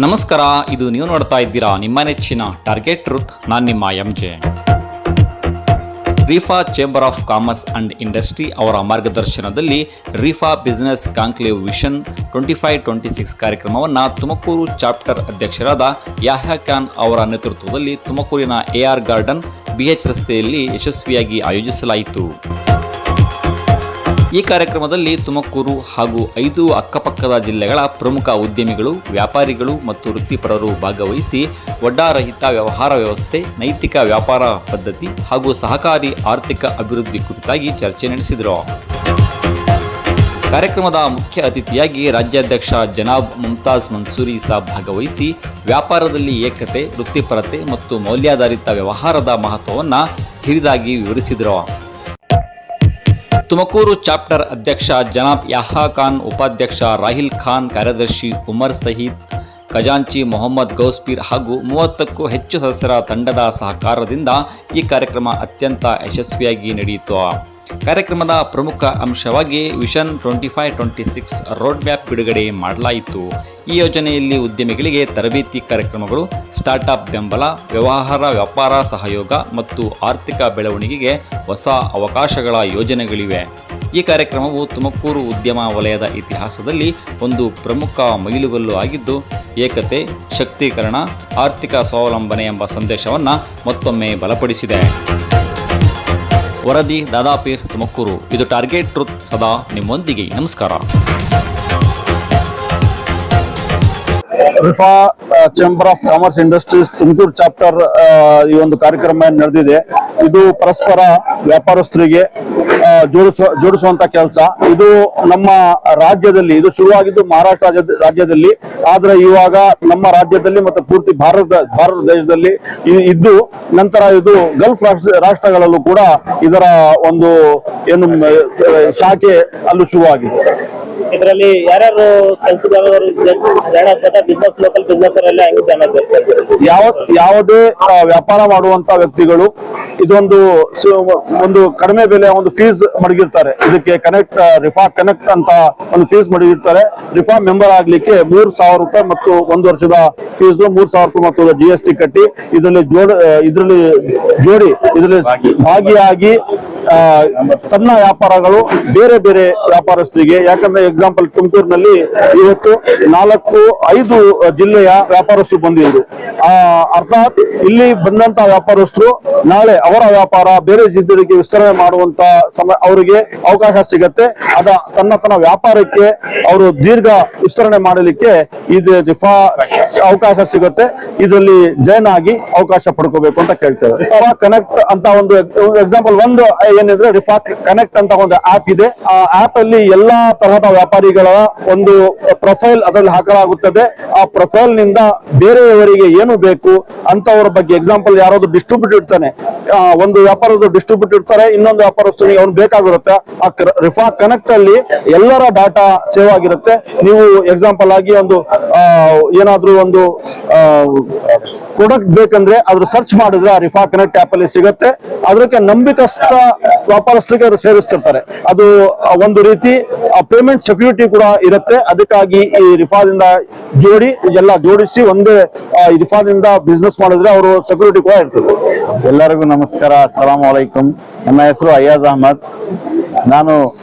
ನಮಸ್ಕಾರ, ಇದು ನೀವು ನೋಡ್ತಾ ಇದ್ದೀರಾ ನಿಮ್ಮ ನೆಚ್ಚಿನ ಟಾರ್ಗೆಟ್ ಟ್ರೂತ್. ನಾನು ನಿಮ್ಮ MJ. Rifa chamber of commerce and industry ಅವರ ಮಾರ್ಗದರ್ಶನದಲ್ಲಿ ರೀಫಾ ಬಿಸಿನೆಸ್ ಕಾಂಕ್ಲೇವ್ ವಿಷನ್ 25-26 ಕಾರ್ಯಕ್ರಮವನ್ನು ತುಮಕೂರು ಚಾಪ್ಟರ್ ಅಧ್ಯಕ್ಷರಾದ ಯಾಹ್ಯಾ ಖಾನ್ ಅವರ ನೇತೃತ್ವದಲ್ಲಿ ತುಮಕೂರಿನ AR ಗಾರ್ಡನ್ BH ರಸ್ತೆಯಲ್ಲಿ ಯಶಸ್ವಿಯಾಗಿ ಆಯೋಜಿಸಲಾಯಿತು. ಈ ಕಾರ್ಯಕ್ರಮದಲ್ಲಿ ತುಮಕೂರು ಹಾಗೂ 5 ಅಕ್ಕಪಕ್ಕದ ಜಿಲ್ಲೆಗಳ ಪ್ರಮುಖ ಉದ್ಯಮಿಗಳು, ವ್ಯಾಪಾರಿಗಳು ಮತ್ತು ವೃತ್ತಿಪರರು ಭಾಗವಹಿಸಿ ಒಡ್ಡಾರಹಿತ ವ್ಯವಹಾರ ವ್ಯವಸ್ಥೆ, ನೈತಿಕ ವ್ಯಾಪಾರ ಪದ್ಧತಿ ಹಾಗೂ ಸಹಕಾರಿ ಆರ್ಥಿಕ ಅಭಿವೃದ್ಧಿ ಕುರಿತಾಗಿ ಚರ್ಚೆ ನಡೆಸಿದರು. ಕಾರ್ಯಕ್ರಮದ ಮುಖ್ಯ ಅತಿಥಿಯಾಗಿ ರಾಜ್ಯಾಧ್ಯಕ್ಷ ಜನಾಬ್ ಮುಮ್ತಾಜ್ ಮನ್ಸೂರಿ ಸಾಬ್ ಭಾಗವಹಿಸಿ ವ್ಯಾಪಾರದಲ್ಲಿ ಏಕತೆ, ವೃತ್ತಿಪರತೆ ಮತ್ತು ಮೌಲ್ಯಾಧಾರಿತ ವ್ಯವಹಾರದ ಮಹತ್ವವನ್ನು ಹಿರಿದಾಗಿ ವಿವರಿಸಿದರು. ತುಮಕೂರು ಚಾಪ್ಟರ್ ಅಧ್ಯಕ್ಷ ಜನಾಬ್ ಯಾಹ್ಯಾ ಖಾನ್, ಉಪಾಧ್ಯಕ್ಷ ರಾಹಿಲ್ ಖಾನ್, ಕಾರ್ಯದರ್ಶಿ ಉಮರ್ ಸಯೀದ್, ಖಜಾಂಚಿ ಮೊಹಮ್ಮದ್ ಗೌಸ್ಪೀರ್ ಹಾಗೂ 30ಕ್ಕೂ ಹೆಚ್ಚು ಸದಸ್ಯರ ತಂಡದ ಸಹಕಾರದಿಂದ ಈ ಕಾರ್ಯಕ್ರಮ ಅತ್ಯಂತ ಯಶಸ್ವಿಯಾಗಿ ನಡೆಯಿತು. ಕಾರ್ಯಕ್ರಮದ ಪ್ರಮುಖ ಅಂಶವಾಗಿ ವಿಷನ್ 25-26 ರೋಡ್ ಮ್ಯಾಪ್ ಬಿಡುಗಡೆ ಮಾಡಲಾಯಿತು. ಈ ಯೋಜನೆಯಲ್ಲಿ ಉದ್ಯಮಿಗಳಿಗೆ ತರಬೇತಿ ಕಾರ್ಯಕ್ರಮಗಳು, ಸ್ಟಾರ್ಟ್ಅಪ್ ಬೆಂಬಲ, ವ್ಯಾಪಾರ ಸಹಯೋಗ ಮತ್ತು ಆರ್ಥಿಕ ಬೆಳವಣಿಗೆಗೆ ಹೊಸ ಅವಕಾಶಗಳ ಯೋಜನೆಗಳಿವೆ. ಈ ಕಾರ್ಯಕ್ರಮವು ತುಮಕೂರು ಉದ್ಯಮ ವಲಯದ ಇತಿಹಾಸದಲ್ಲಿ ಒಂದು ಪ್ರಮುಖ ಮೈಲುಗಲ್ಲು ಆಗಿದ್ದು, ಏಕತೆ, ಶಕ್ತೀಕರಣ, ಆರ್ಥಿಕ ಸ್ವಾವಲಂಬನೆ ಎಂಬ ಸಂದೇಶವನ್ನು ಮತ್ತೊಮ್ಮೆ ಬಲಪಡಿಸಿದೆ. ವರದಿ ದಾದಾಪೀರ್, ತುಮಕೂರು. ಇದು ಟಾರ್ಗೆಟ್ ಟ್ರೂತ್, ಸದಾ ನಿಮ್ಮೊಂದಿಗೆ. ನಮಸ್ಕಾರ. Rifa chamber of commerce industries Tumakuru chapter ಈ ಒಂದು ಕಾರ್ಯಕ್ರಮ ನಡೆದಿದೆ. ಇದು ಪರಸ್ಪರ ವ್ಯಾಪಾರಸ್ಥರಿಗೆ ಜೋಡಿಸುವಂತ ಕೆಲಸ. ಇದು ನಮ್ಮ ರಾಜ್ಯದಲ್ಲಿ ಇದು ಶುರುವಾಗಿದ್ದು ಮಹಾರಾಷ್ಟ್ರ ರಾಜ್ಯದಲ್ಲಿ, ಆದ್ರೆ ಇವಾಗ ನಮ್ಮ ರಾಜ್ಯದಲ್ಲಿ ಮತ್ತು ಪೂರ್ತಿ ಭಾರತ ದೇಶದಲ್ಲಿ ಇದ್ದು ನಂತರ ಇದು ಗಲ್ಫ್ ರಾಷ್ಟ್ರಗಳಲ್ಲೂ ಕೂಡ ಇದರ ಒಂದು ಏನು ಶಾಖೆ ಅಲ್ಲೂ ಶುರುವಾಗಿದೆ. ಇದರಲ್ಲಿ ಯಾರ್ಯಾರು ಕೆಲಸಗಾರರು ಬಿಸ್ನೆಸ್ ಲೋಕಲ್ ಬಿಸ್ನೆಸ್ ಯಾವುದೇ ವ್ಯಾಪಾರ ಮಾಡುವಂತ ವ್ಯಕ್ತಿಗಳು ಇದೊಂದು ಕಡಿಮೆ ಬೆಲೆ ಒಂದು ಫೀಸ್ ಮಡಗಿರ್ತಾರೆ. ಇದಕ್ಕೆ ರಿಫಾ ಕನೆಕ್ಟ್ ಅಂತ ಒಂದು ಫೀಸ್ ಮಡಗಿರ್ತಾರೆ. ರಿಫಾ ಮೆಂಬರ್ ಆಗ್ಲಿಕ್ಕೆ 3,000 ರೂಪಾಯಿ ಮತ್ತು 1 ವರ್ಷದ ಫೀಸ್ 3,000 ರೂಪಾಯಿ ಮತ್ತು GST ಕಟ್ಟಿ ಇದರಲ್ಲಿ ಭಾಗಿಯಾಗಿ ತನ್ನ ವ್ಯಾಪಾರಗಳು ಬೇರೆ ಬೇರೆ ವ್ಯಾಪಾರಸ್ಥರಿಗೆ, ಯಾಕಂದ್ರೆ ಎಕ್ಸಾಂಪಲ್ ತುಮಕೂರಿನಲ್ಲಿ ಇವತ್ತು 4-5 ಜಿಲ್ಲೆಯ ವ್ಯಾಪಾರಸ್ಥರು ಬಂದಿದ್ರು. ಅರ್ಥಾತ್ ಇಲ್ಲಿ ಬಂದಂತ ವ್ಯಾಪಾರಸ್ಥರು ನಾಳೆ ಅವರ ವ್ಯಾಪಾರ ಬೇರೆ ಜಿಲ್ಲೆಗೆ ವಿಸ್ತರಣೆ ಮಾಡುವಂತ ಅವರಿಗೆ ಅವಕಾಶ ಸಿಗತ್ತೆ. ತನ್ನ ವ್ಯಾಪಾರಕ್ಕೆ ಅವರು ದೀರ್ಘ ವಿಸ್ತರಣೆ ಮಾಡಲಿಕ್ಕೆ ಇದು ರಿಫಾ ಅವಕಾಶ ಸಿಗುತ್ತೆ. ಇದರಲ್ಲಿ ಜಾಯ್ನ್ ಆಗಿ ಅವಕಾಶ ಪಡ್ಕೋಬೇಕು ಅಂತ ಕೇಳ್ತೇವೆ. ರಿಫಾ ಕನೆಕ್ಟ್ ಅಂತ ಒಂದು ಎಕ್ಸಾಂಪಲ್ ಏನಿದ್ರೆ ರಿಫಾ ಕನೆಕ್ಟ್ ಅಂತ ಒಂದು ಆಪ್ ಇದೆ. ಆ ಆಪ್ ಅಲ್ಲಿ ಎಲ್ಲಾ ತರಹದ ವ್ಯಾಪಾರಿಗಳ ಒಂದು ಪ್ರೊಫೈಲ್ ಅದರಲ್ಲಿ ಹಾಕಲಾಗುತ್ತದೆ. ಆ ಪ್ರೊಫೈಲ್ ನಿಂದ ಬೇರೆಯವರಿಗೆ ಏನು ಬೇಕು ಅಂತವರ ಬಗ್ಗೆ, ಎಕ್ಸಾಂಪಲ್ ಯಾರಾದ್ರೂ ಡಿಸ್ಟ್ರಿಬ್ಯೂಟರ್ ಇರ್ತಾನೆ, ಒಂದು ವ್ಯಾಪಾರದ ಡಿಸ್ಟ್ರಿಬ್ಯೂಟರ್ ಇರ್ತಾರೆ, ಇನ್ನೊಂದು ವ್ಯಾಪಾರಸ್ಥನಿಗೆ ಅವ್ನು ಬೇಕಾಗಿರುತ್ತೆ. ಆ ರಿಫಾ ಕನೆಕ್ಟ್ ಅಲ್ಲಿ ಎಲ್ಲರ ಡಾಟಾ ಸೇವ್ ಆಗಿರುತ್ತೆ. ನೀವು ಎಕ್ಸಾಂಪಲ್ ಆಗಿ ಏನಾದ್ರೂ ಒಂದು ಪ್ರಾಡಕ್ಟ್ ಬೇಕಂದ್ರೆ ಅದ್ರ ಸರ್ಚ್ ಮಾಡಿದ್ರೆ ಆ ರಿಫಾ ಕನೆಕ್ಟ್ ಆಪ್ ಅಲ್ಲಿ ಸಿಗುತ್ತೆ. ಅದಕ್ಕೆ ನಂಬಿಕಸ್ಥ ವ್ಯಾಪಾರಸ್ಥರಿಗೆ ಅದು ಸೇರಿಸ್ತಿರ್ತಾರೆ. ಅದು ಒಂದು ರೀತಿ ಪೇಮೆಂಟ್ ಸೆಕ್ಯೂರಿಟಿ ಕೂಡ ಇರುತ್ತೆ. ಅದಕ್ಕಾಗಿ ಈ ರಿಫಾದಿಂದ ಜೋಡಿಸಿ ಒಂದೇ ರಿಫಾದಿಂದ ಬಿಸ್ನೆಸ್ ಮಾಡಿದ್ರೆ ಅವರು ಸೆಕ್ಯೂರಿಟಿ ಕೂಡ ಇರ್ತದೆ. ಎಲ್ಲರಿಗೂ ನಮಸ್ಕಾರ, ಅಸ್ಸಲಾಂ ವಲೈಕುಂ. ನನ್ನ ಹೆಸರು ಅಯ್ಯಾಜ್ ಅಹಮದ್. ನಾನು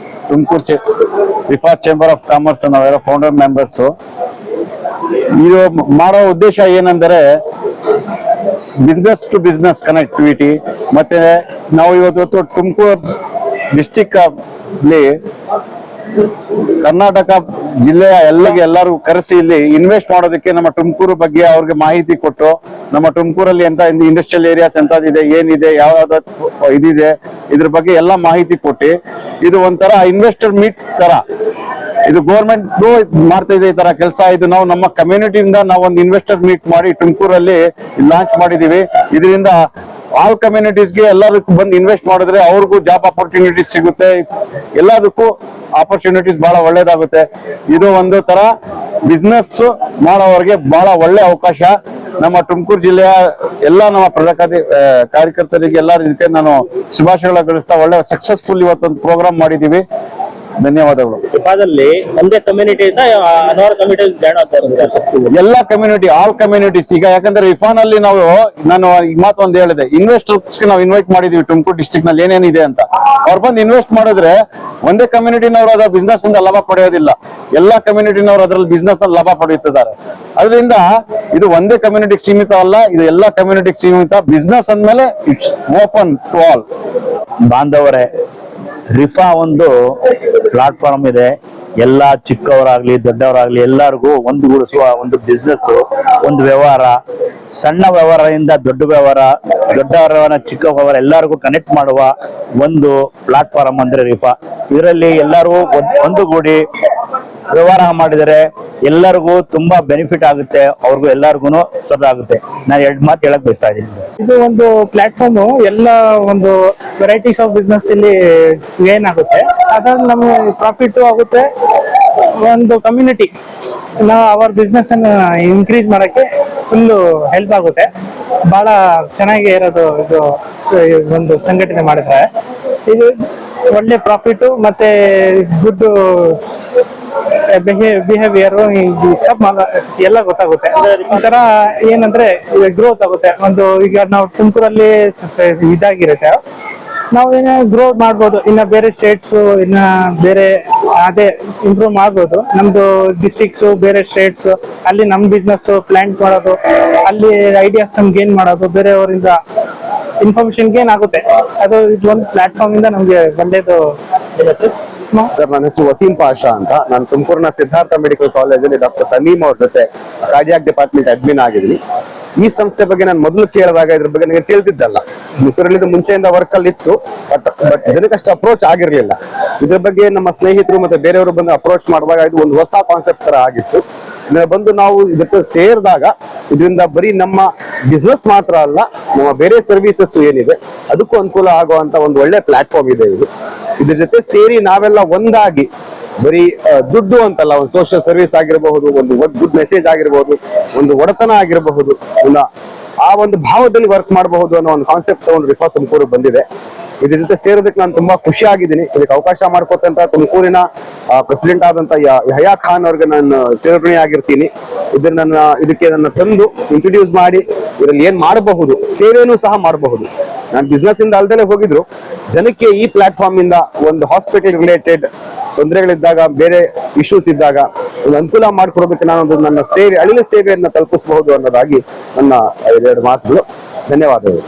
ತುಮಕೂರು ರಿಫಾ ಚೇಂಬರ್ ಆಫ್ ಕಾಮರ್ಸ್ ನಾವೆಲ್ಲ ಫೌಂಡರ್ ಮೆಂಬರ್ಸು. ಇದು ಮಾಡೋ ಉದ್ದೇಶ ಏನಂದರೆ ಬಿಸ್ನೆಸ್ ಟು ಬಿಸ್ನೆಸ್ ಕನೆಕ್ಟಿವಿಟಿ. ಮತ್ತೆ ನಾವು ಇವತ್ತು ತುಮಕೂರು ಡಿಸ್ಟಿಕ್ ಅಲ್ಲಿ ಕರ್ನಾಟಕ ಜಿಲ್ಲೆಯ ಎಲ್ಲರೂ ಕರೆಸಿ ಇಲ್ಲಿ ಇನ್ವೆಸ್ಟ್ ಮಾಡೋದಕ್ಕೆ ನಮ್ಮ ತುಮಕೂರು ಬಗ್ಗೆ ಅವ್ರಿಗೆ ಮಾಹಿತಿ ಕೊಟ್ಟು, ನಮ್ಮ ತುಮಕೂರಲ್ಲಿ ಎಂತ ಇಂಡಸ್ಟ್ರಿಯಲ್ ಏರಿಯಾಸ್ ಎಂತದಿದೆ, ಏನಿದೆ, ಯಾವ್ಯಾವ ಇದಿದೆ, ಇದ್ರ ಬಗ್ಗೆ ಎಲ್ಲ ಮಾಹಿತಿ ಕೊಟ್ಟು ಇದು ಒಂಥರ ಇನ್ವೆಸ್ಟರ್ ಮೀಟ್ ತರ. ಇದು ಗೌರ್ಮೆಂಟ್ ಮಾಡ್ತಾ ಇದೆ ಈ ತರ ಕೆಲಸ. ಇದು ನಾವು ನಮ್ಮ ಕಮ್ಯುನಿಟಿಯಿಂದ ನಾವು ಒಂದು ಇನ್ವೆಸ್ಟರ್ ಮೀಟ್ ಮಾಡಿ ತುಮಕೂರಲ್ಲಿ ಲಾಂಚ್ ಮಾಡಿದೀವಿ. ಇದರಿಂದ ಆಲ್ ಕಮ್ಯುನಿಟೀಸ್ಗೆ ಎಲ್ಲರಿಗೂ ಬಂದು ಇನ್ವೆಸ್ಟ್ ಮಾಡಿದ್ರೆ ಅವ್ರಿಗೂ ಜಾಬ್ ಆಪರ್ಚುನಿಟೀಸ್ ಸಿಗುತ್ತೆ. ಎಲ್ಲದಕ್ಕೂ ಆಪರ್ಚುನಿಟೀಸ್ ಬಹಳ ಒಳ್ಳೇದಾಗುತ್ತೆ. ಇದು ಒಂದು ತರ ಬಿಸ್ನೆಸ್ ಮಾಡೋರಿಗೆ ಬಹಳ ಒಳ್ಳೆ ಅವಕಾಶ. ನಮ್ಮ ತುಮಕೂರು ಜಿಲ್ಲೆಯ ಎಲ್ಲ ನಮ್ಮ ಕಾರ್ಯಕರ್ತರಿಗೆ ಎಲ್ಲರ ಜೊತೆ ನಾನು ಶುಭಾಶಯಗಳ ಗಳಿಸ್ತಾ ಒಳ್ಳೆ ಸಕ್ಸಸ್ಫುಲ್ ಇವತ್ತೊಂದು ಪ್ರೋಗ್ರಾಮ್ ಮಾಡಿದೀವಿ. ಧನ್ಯವಾದಗಳು. ರಿಫಾದಲ್ಲಿ ಒಂದೇ ಕಮ್ಯುನಿಟಿ ಇಂದ ಹಲವಾರು ಕಮ್ಯುನಿಟಿ ಜಾಯ್ನ್ ಆಗ್ತಾರೆ. ಎಲ್ಲಾ ಕಮ್ಯುನಿಟಿ, ಆಲ್ ಕಮ್ಯುನಿಟೀಸ್. ಈಗ ಯಾಕಂದ್ರೆ ರಿಫಾನ್ ಅಲ್ಲಿ ನಾನು ಈಗ ಮಾತ್ರ ಒಂದು ಹೇಳಿದೆ, ಇನ್ವೆಸ್ಟರ್ಸ್ ನಾವು ಇನ್ವೈಟ್ ಮಾಡಿದೀವಿ ತುಮಕೂರು ಡಿಸ್ಟ್ರಿಕ್ಟ್ ನಲ್ಲಿ ಏನೇನಿದೆ ಅಂತ. ಅವ್ರು ಬಂದು ಇನ್ವೆಸ್ಟ್ ಮಾಡಿದ್ರೆ ಒಂದೇ ಕಮ್ಯುನಿಟಿನವರು ಅದರ ಬಿಸ್ನೆಸ್ ಇಂದ ಲಾಭ ಪಡೆಯೋದಿಲ್ಲ, ಎಲ್ಲಾ ಕಮ್ಯುನಿಟಿನವರು ಅದರಲ್ಲಿ ಬಿಸ್ನೆಸ್ ನಲ್ಲಿ ಲಾಭ ಪಡೆಯುತ್ತಿದ್ದಾರೆ. ಅದರಿಂದ ಇದು ಒಂದೇ ಕಮ್ಯುನಿಟಿಗೆ ಸೀಮಿತವಲ್ಲ, ಇದು ಎಲ್ಲಾ ಕಮ್ಯುನಿಟಿಗೆ ಸೀಮಿತ. ಬಿಸ್ನೆಸ್ ಅಂದ್ಮೇಲೆ ಇಟ್ಸ್ ಓಪನ್ ಟು ಆಲ್. ಬಾಂಧವರೇ, ರಿಫಾ ಒಂದು ಪ್ಲಾಟ್ಫಾರ್ಮ್ ಇದೆ. ಎಲ್ಲ ಚಿಕ್ಕವರಾಗ್ಲಿ ದೊಡ್ಡವರಾಗ್ಲಿ ಎಲ್ಲರಿಗೂ ಒಂದುಗೂಡಿಸುವ ಒಂದು ಬಿಸ್ನೆಸ್, ಒಂದು ವ್ಯವಹಾರ. ಸಣ್ಣ ವ್ಯವಹಾರದಿಂದ ದೊಡ್ಡ ವ್ಯವಹಾರ, ದೊಡ್ಡ ವ್ಯವಹಾರ ಚಿಕ್ಕ ವ್ಯವಹಾರ ಎಲ್ಲರಿಗೂ ಕನೆಕ್ಟ್ ಮಾಡುವ ಒಂದು ಪ್ಲಾಟ್ಫಾರ್ಮ್ ಅಂದ್ರೆ ರಿಫಾ. ಇದರಲ್ಲಿ ಎಲ್ಲರೂ ಒಂದುಗೂಡಿ ವ್ಯವಹಾರ ಮಾಡಿದರೆ ಎಲ್ಲರಿಗೂ ತುಂಬಾ ಬೆನಿಫಿಟ್ ಆಗುತ್ತೆ, ಅವ್ರಿಗೂ ಎಲ್ಲರಿಗೂ ಸ್ವತಃ ಆಗುತ್ತೆ. ನಾನು 2 ಮಾತು ಹೇಳಕ್ ಬಯಸ್ತಾ ಇದ್ದೀನಿ. ಇದು ಒಂದು ಪ್ಲಾಟ್ಫಾರ್ಮ್, ಎಲ್ಲ ಒಂದು ವೆರೈಟೀಸ್ ಆಫ್ ಬಿಸ್ನೆಸ್ ಇಲ್ಲಿ ಗೇನ್ ಆಗುತ್ತೆ. ಅದ್ರಲ್ಲಿ ನಮಗೆ ಪ್ರಾಫಿಟ್ ಆಗುತ್ತೆ. ಒಂದು ಕಮ್ಯುನಿಟಿ ನಾವು ಅವರ್ ಬಿಸ್ನೆಸ್ ಅನ್ನ ಇನ್ಕ್ರೀಸ್ ಮಾಡಕ್ಕೆ ಫುಲ್ ಹೆಲ್ಪ್ ಆಗುತ್ತೆ. ಬಹಳ ಚೆನ್ನಾಗಿ ಇರೋದು ಇದು ಒಂದು ಸಂಘಟನೆ ಮಾಡಿದ್ರೆ. ಇದು ಒಳ್ಳೆ ಪ್ರಾಫಿಟ್ ಮತ್ತೆ ಗುಡ್ ಬಿಹೇವಿಯರ್ ಸಬ್ ಎಲ್ಲ ಗೊತ್ತಾಗುತ್ತೆ. ಒಂಥರ ಏನಂದ್ರೆ ಗ್ರೋತ್ ಆಗುತ್ತೆ. ಒಂದು ಈಗ ನಾವು ತುಮಕೂರಲ್ಲಿ ಇದಾಗಿರುತ್ತೆ, ನಾವು ಏನೋ ಗ್ರೋ ಮಾಡ್ಬೋದು. ಇನ್ನ ಬೇರೆ ಸ್ಟೇಟ್ಸ್ ಇನ್ನ ಬೇರೆ ಅದೇ ಇಂಪ್ರೂವ್ ಮಾಡ್ಬೋದು. ನಮ್ದು ಡಿಸ್ಟ್ರಿಕ್ಟ್ಸ್ ಬೇರೆ ಸ್ಟೇಟ್ಸ್ ಅಲ್ಲಿ ನಮ್ ಬಿಸ್ನೆಸ್ ಪ್ಲಾಂಟ್ ಮಾಡೋದು, ಅಲ್ಲಿ ಐಡಿಯಾಸ್ ಗೇನ್ ಮಾಡೋದು, ಬೇರೆಯವರಿಂದ ಇನ್ಫಾರ್ಮೇಶನ್ ಗೇನ್ ಆಗುತ್ತೆ. ಅದು ಒಂದು ಪ್ಲಾಟ್ಫಾರ್ಮ್ ಇಂದ ನಮ್ಗೆ ಒಳ್ಳೇದು. ಸರ್, ನನ್ನ ಹೆಸರು ವಸೀಂ ಪಾಷಾ ಅಂತ. ನಾನು ತುಮಕೂರಿನ ಸಿದ್ಧಾರ್ಥ ಮೆಡಿಕಲ್ ಕಾಲೇಜಲ್ಲಿ ಡಾಕ್ಟರ್ ತಮೀಮ್ ಅವ್ರ ಜೊತೆ ಕಾರ್ಡಿಯಾಕ್ ಡಿಪಾರ್ಟ್ಮೆಂಟ್ ಅಡ್ಮಿನ್ ಆಗಿದ್ದೀನಿ. ಈ ಸಂಸ್ಥೆ ಬಗ್ಗೆ ನಾನು ಮೊದಲು ಕೇಳಿದಾಗ ಇದ್ರ ಬಗ್ಗೆ ನನಗೆ ತಿಳಿದಿದ್ದಲ್ಲ. ತುಮಕೂರಲ್ಲಿ ಮುಂಚೆಯಿಂದ ವರ್ಕ್ ಅಲ್ಲಿ ಇತ್ತು, ಬಟ್ ಜನಕ್ಕಷ್ಟು ಅಪ್ರೋಚ್ ಆಗಿರ್ಲಿಲ್ಲ. ಇದ್ರ ಬಗ್ಗೆ ನಮ್ಮ ಸ್ನೇಹಿತರು ಮತ್ತೆ ಬೇರೆಯವರು ಬಂದು ಅಪ್ರೋಚ್ ಮಾಡುವಾಗ ಇದು ಒಂದು ಹೊಸ ಕಾನ್ಸೆಪ್ಟ್ ತರ ಆಗಿತ್ತು. ಬಂದು ನಾವು ಇದಕ್ಕೆ ಸೇರಿದಾಗ ಇದರಿಂದ ಬರೀ ನಮ್ಮ ಬಿಸ್ನೆಸ್ ಮಾತ್ರ ಅಲ್ಲ, ನಮ್ಮ ಬೇರೆ ಸರ್ವಿಸಸ್ ಏನಿದೆ ಅದಕ್ಕೂ ಅನುಕೂಲ ಆಗುವಂತ ಒಂದು ಒಳ್ಳೆ ಪ್ಲಾಟ್ಫಾರ್ಮ್ ಇದೆ ಇದು. ಇದ್ರ ಜೊತೆ ಸೇರಿ ನಾವೆಲ್ಲ ಒಂದಾಗಿ ಬರೀ ದುಡ್ಡು ಅಂತಲ್ಲ, ಒಂದು ಸೋಷಿಯಲ್ ಸರ್ವಿಸ್ ಆಗಿರಬಹುದು, ಒಂದು ಗುಡ್ ಮೆಸೇಜ್ ಆಗಿರಬಹುದು, ಒಂದು ಒಡೆತನ ಆಗಿರಬಹುದು, ಆ ಒಂದು ಭಾವದಲ್ಲಿ ವರ್ಕ್ ಮಾಡಬಹುದು ಅನ್ನೋ ಒಂದು ಕಾನ್ಸೆಪ್ಟ್ ಒಂದು ರಿಫಾ ತುಮಕೂರು ಬಂದಿದೆ. ಇದ್ರ ಜೊತೆ ಸೇರೋದಕ್ಕೆ ನಾನು ತುಂಬಾ ಖುಷಿ ಆಗಿದ್ದೀನಿ. ಇದಕ್ಕೆ ಅವಕಾಶ ಮಾಡ್ಕೊತಂತ ತುಮಕೂರಿನ ಪ್ರೆಸಿಡೆಂಟ್ ಆದಂತ ಯಹಯಾ ಖಾನ್ ಅವ್ರಿಗೆ ನಾನು ಚಿರಋಣಿ ಆಗಿರ್ತೀನಿ. ಇದಕ್ಕೆ ನನ್ನ ತಂದು ಇಂಟ್ರೊಡ್ಯೂಸ್ ಮಾಡಿ ಇದರಲ್ಲಿ ಏನ್ ಮಾಡಬಹುದು, ಸೇವೆನೂ ಸಹ ಮಾಡಬಹುದು. ನಾನು ಬಿಸ್ನೆಸ್ ಇಂದ ಅಲ್ದಲೇ ಹೋಗಿದ್ರು, ಜನಕ್ಕೆ ಈ ಪ್ಲಾಟ್ಫಾರ್ಮ್ ಇಂದ ಒಂದು ಹಾಸ್ಪಿಟಲ್ ರಿಲೇಟೆಡ್ ತೊಂದರೆಗಳಿದ್ದಾಗ, ಬೇರೆ ಇಶ್ಯೂಸ್ ಇದ್ದಾಗ ಒಂದು ಅನುಕೂಲ ಮಾಡ್ಕೊಡೋದಕ್ಕೆ ನಾನೊಂದು ನನ್ನ ಸೇವೆ, ಅಳಿಲು ಸೇವೆಯನ್ನ ತಲುಪಿಸಬಹುದು ಅನ್ನೋದಾಗಿ ನನ್ನ 2 ಮಾತುಗಳು. ಧನ್ಯವಾದಗಳು.